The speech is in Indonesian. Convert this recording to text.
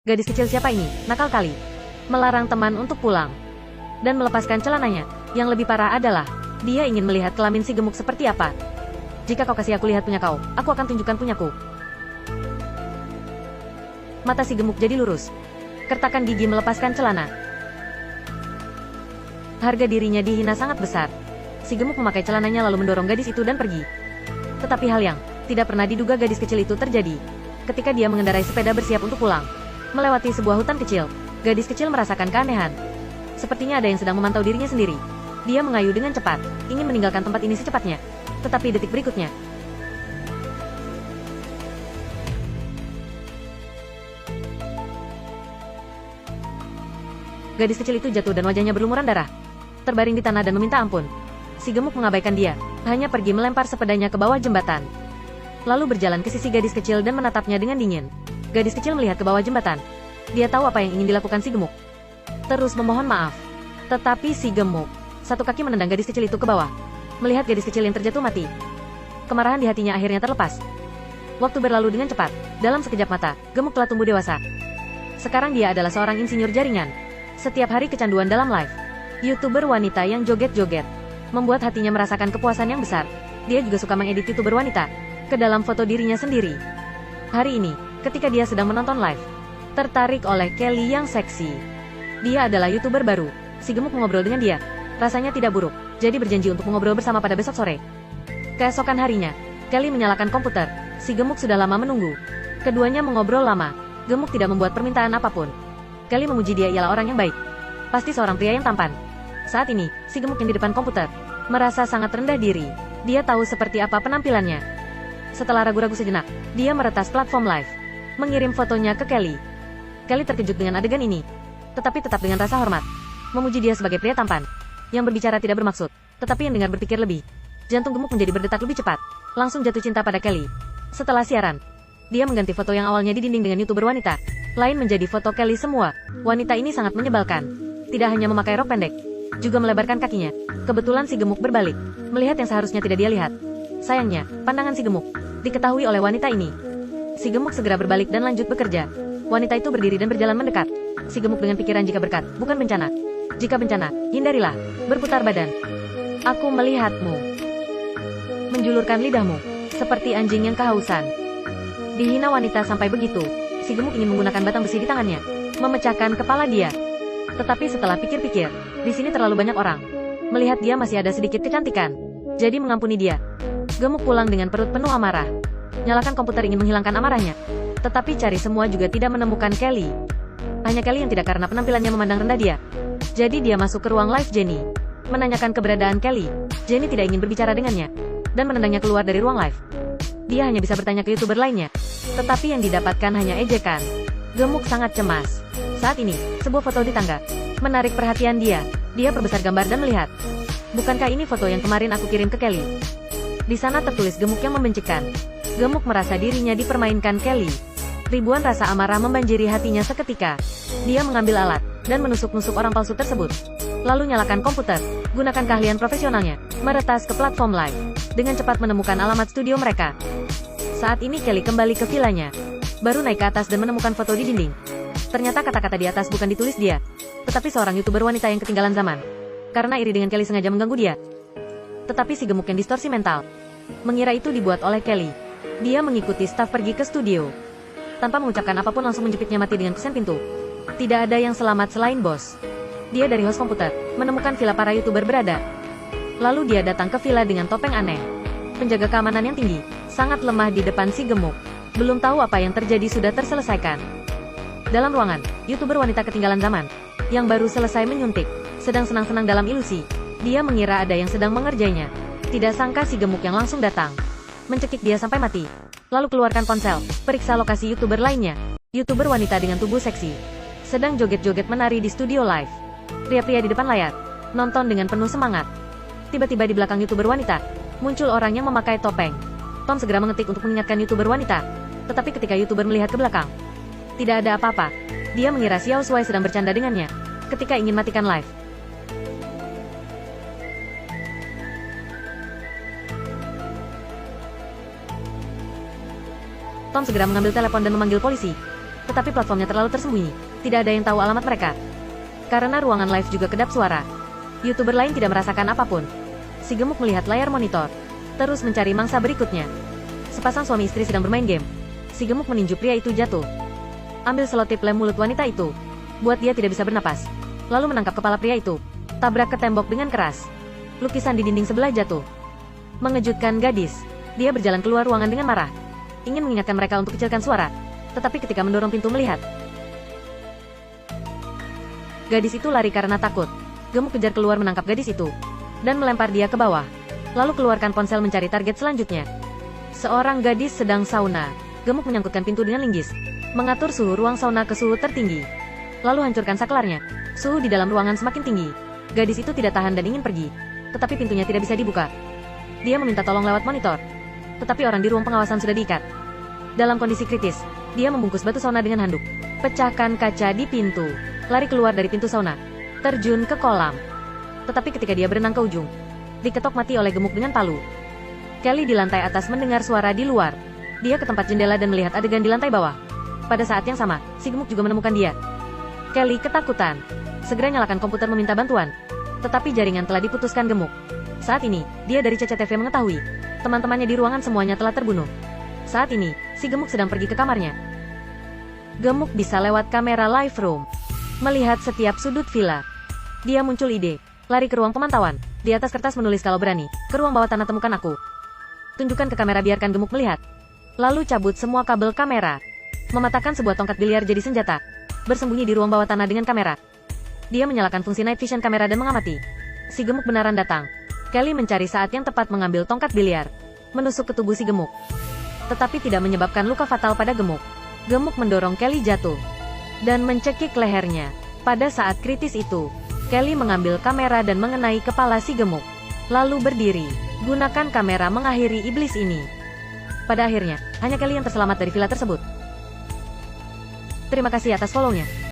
Gadis kecil siapa ini? Nakal kali. Melarang teman untuk pulang. Dan melepaskan celananya. Yang lebih parah adalah, dia ingin melihat kelamin si gemuk seperti apa. Jika kau kasih aku lihat punya kau, aku akan tunjukkan punyaku. Mata si gemuk jadi lurus. Kertakan gigi melepaskan celana. Harga dirinya dihina sangat besar. Si gemuk memakai celananya lalu mendorong gadis itu dan pergi. Tetapi hal yang tidak pernah diduga gadis kecil itu terjadi. Ketika dia mengendarai sepeda bersiap untuk pulang, melewati sebuah hutan kecil, gadis kecil merasakan keanehan. Sepertinya ada yang sedang memantau dirinya sendiri. Dia mengayu dengan cepat, ingin meninggalkan tempat ini secepatnya. Tetapi detik berikutnya, gadis kecil itu jatuh dan wajahnya berlumuran darah. Terbaring di tanah dan meminta ampun. Si gemuk mengabaikan dia, hanya pergi melempar sepedanya ke bawah jembatan. Lalu berjalan ke sisi gadis kecil dan menatapnya dengan dingin. Gadis kecil melihat ke bawah jembatan. Dia tahu apa yang ingin dilakukan si gemuk. Terus memohon maaf. Tetapi si gemuk, satu kaki menendang gadis kecil itu ke bawah. Melihat gadis kecil yang terjatuh mati, kemarahan di hatinya akhirnya terlepas. Waktu berlalu dengan cepat. Dalam sekejap mata, gemuk telah tumbuh dewasa. Sekarang dia adalah seorang insinyur jaringan. Setiap hari kecanduan dalam live YouTuber wanita yang joget-joget membuat hatinya merasakan kepuasan yang besar. Dia juga suka mengedit YouTuber wanita ke dalam foto dirinya sendiri. Hari ini, ketika dia sedang menonton live, tertarik oleh Kelly yang seksi. Dia adalah YouTuber baru. Si gemuk mengobrol dengan dia. Rasanya tidak buruk, jadi berjanji untuk mengobrol bersama pada besok sore. Keesokan harinya, Kelly menyalakan komputer. Si gemuk sudah lama menunggu. Keduanya mengobrol lama. Gemuk tidak membuat permintaan apapun. Kelly memuji dia ialah orang yang baik. Pasti seorang pria yang tampan. Saat ini, si gemuk yang di depan komputer merasa sangat rendah diri. Dia tahu seperti apa penampilannya. Setelah ragu-ragu sejenak, dia meretas platform live, mengirim fotonya ke Kelly. Kelly terkejut dengan adegan ini, tetapi tetap dengan rasa hormat. Memuji dia sebagai pria tampan, yang berbicara tidak bermaksud, tetapi yang dengar berpikir lebih. Jantung gemuk menjadi berdetak lebih cepat. Langsung jatuh cinta pada Kelly. Setelah siaran, dia mengganti foto yang awalnya di dinding dengan YouTuber wanita lain menjadi foto Kelly semua. Wanita ini sangat menyebalkan. Tidak hanya memakai rok pendek, juga melebarkan kakinya. Kebetulan si gemuk berbalik, melihat yang seharusnya tidak dia lihat. Sayangnya, pandangan si gemuk diketahui oleh wanita ini. Si gemuk segera berbalik dan lanjut bekerja. Wanita itu berdiri dan berjalan mendekat. Si gemuk dengan pikiran jika berkat, bukan bencana. Jika bencana, hindarilah. Berputar badan. Aku melihatmu. Menjulurkan lidahmu, seperti anjing yang kehausan. Dihina wanita sampai begitu. Si gemuk ingin menggunakan batang besi di tangannya, memecahkan kepala dia. Tetapi setelah pikir-pikir, di sini terlalu banyak orang. Melihat dia masih ada sedikit kecantikan, jadi mengampuni dia. Gemuk pulang dengan perut penuh amarah. Nyalakan komputer ingin menghilangkan amarahnya. Tetapi cari semua juga tidak menemukan Kelly. Hanya Kelly yang tidak karena penampilannya memandang rendah dia. Jadi dia masuk ke ruang live Jenny, menanyakan keberadaan Kelly. Jenny tidak ingin berbicara dengannya, dan menendangnya keluar dari ruang live. Dia hanya bisa bertanya ke YouTuber lainnya, tetapi yang didapatkan hanya ejekan. Gemuk sangat cemas. Saat ini, sebuah foto di tangga menarik perhatian dia. Dia perbesar gambar dan melihat. Bukankah ini foto yang kemarin aku kirim ke Kelly? Di sana tertulis gemuk yang membencikan. Gemuk merasa dirinya dipermainkan Kelly. Ribuan rasa amarah membanjiri hatinya seketika. Dia mengambil alat dan menusuk-nusuk orang palsu tersebut. Lalu nyalakan komputer, gunakan keahlian profesionalnya, meretas ke platform live. Dengan cepat menemukan alamat studio mereka. Saat ini Kelly kembali ke vilanya. Baru naik ke atas dan menemukan foto di dinding. Ternyata kata-kata di atas bukan ditulis dia, tetapi seorang YouTuber wanita yang ketinggalan zaman. Karena iri dengan Kelly sengaja mengganggu dia. Tetapi si gemuk yang distorsi mental mengira itu dibuat oleh Kelly. Dia mengikuti staf pergi ke studio. Tanpa mengucapkan apapun langsung menjepitnya mati dengan kusen pintu. Tidak ada yang selamat selain bos. Dia dari host komputer, menemukan villa para YouTuber berada. Lalu dia datang ke villa dengan topeng aneh. Penjaga keamanan yang tinggi, sangat lemah di depan si gemuk. Belum tahu apa yang terjadi sudah terselesaikan. Dalam ruangan, YouTuber wanita ketinggalan zaman, yang baru selesai menyuntik, sedang senang-senang dalam ilusi. Dia mengira ada yang sedang mengerjainya. Tidak sangka si gemuk yang langsung datang, mencekik dia sampai mati. Lalu keluarkan ponsel, periksa lokasi YouTuber lainnya. YouTuber wanita dengan tubuh seksi, sedang joget-joget menari di studio live. Pria-pria di depan layar, nonton dengan penuh semangat. Tiba-tiba di belakang YouTuber wanita, muncul orang yang memakai topeng. Tom segera mengetik untuk mengingatkan YouTuber wanita. Tetapi ketika YouTuber melihat ke belakang, tidak ada apa-apa. Dia mengira Xiao Shuai sedang bercanda dengannya ketika ingin matikan live. Tom segera mengambil telepon dan memanggil polisi. Tetapi platformnya terlalu tersembunyi. Tidak ada yang tahu alamat mereka. Karena ruangan live juga kedap suara. YouTuber lain tidak merasakan apapun. Si gemuk melihat layar monitor. Terus mencari mangsa berikutnya. Sepasang suami istri sedang bermain game. Si gemuk meninju pria itu jatuh. Ambil selotip lem mulut wanita itu. Buat dia tidak bisa bernapas. Lalu menangkap kepala pria itu. Tabrak ke tembok dengan keras. Lukisan di dinding sebelah jatuh. Mengejutkan gadis. Dia berjalan keluar ruangan dengan marah. Ingin mengingatkan mereka untuk kecilkan suara. Tetapi ketika mendorong pintu melihat. Gadis itu lari karena takut. Gemuk kejar keluar menangkap gadis itu. Dan melempar dia ke bawah. Lalu keluarkan ponsel mencari target selanjutnya. Seorang gadis sedang sauna. Gemuk menyangkutkan pintu dengan linggis. Mengatur suhu ruang sauna ke suhu tertinggi. Lalu hancurkan saklarnya. Suhu di dalam ruangan semakin tinggi. Gadis itu tidak tahan dan ingin pergi. Tetapi pintunya tidak bisa dibuka. Dia meminta tolong lewat monitor. Tetapi orang di ruang pengawasan sudah diikat. Dalam kondisi kritis, dia membungkus batu sauna dengan handuk. Pecahkan kaca di pintu. Lari keluar dari pintu sauna. Terjun ke kolam. Tetapi ketika dia berenang ke ujung, diketok mati oleh gemuk dengan palu. Kelly di lantai atas mendengar suara di luar. Dia ke tempat jendela dan melihat adegan di lantai bawah. Pada saat yang sama, si gemuk juga menemukan dia. Kelly ketakutan. Segera nyalakan komputer meminta bantuan. Tetapi jaringan telah diputuskan gemuk. Saat ini, dia dari CCTV mengetahui. Teman-temannya di ruangan semuanya telah terbunuh. Saat ini, si gemuk sedang pergi ke kamarnya. Gemuk bisa lewat kamera live room. Melihat setiap sudut villa. Dia muncul ide. Lari ke ruang pemantauan. Di atas kertas menulis kalau berani. Ke ruang bawah tanah temukan aku. Tunjukkan ke kamera biarkan gemuk melihat. Lalu cabut semua kabel kamera. Mematahkan sebuah tongkat biliar jadi senjata. Bersembunyi di ruang bawah tanah dengan kamera. Dia menyalakan fungsi night vision kamera dan mengamati. Si gemuk benaran datang. Kelly mencari saat yang tepat mengambil tongkat biliar. Menusuk ke tubuh si gemuk. Tetapi tidak menyebabkan luka fatal pada gemuk. Gemuk mendorong Kelly jatuh. Dan mencekik lehernya. Pada saat kritis itu, Kelly mengambil kamera dan mengenai kepala si gemuk. Lalu berdiri. Gunakan kamera mengakhiri iblis ini. Pada akhirnya, hanya Kelly yang terselamat dari villa tersebut. Terima kasih atas follow-nya.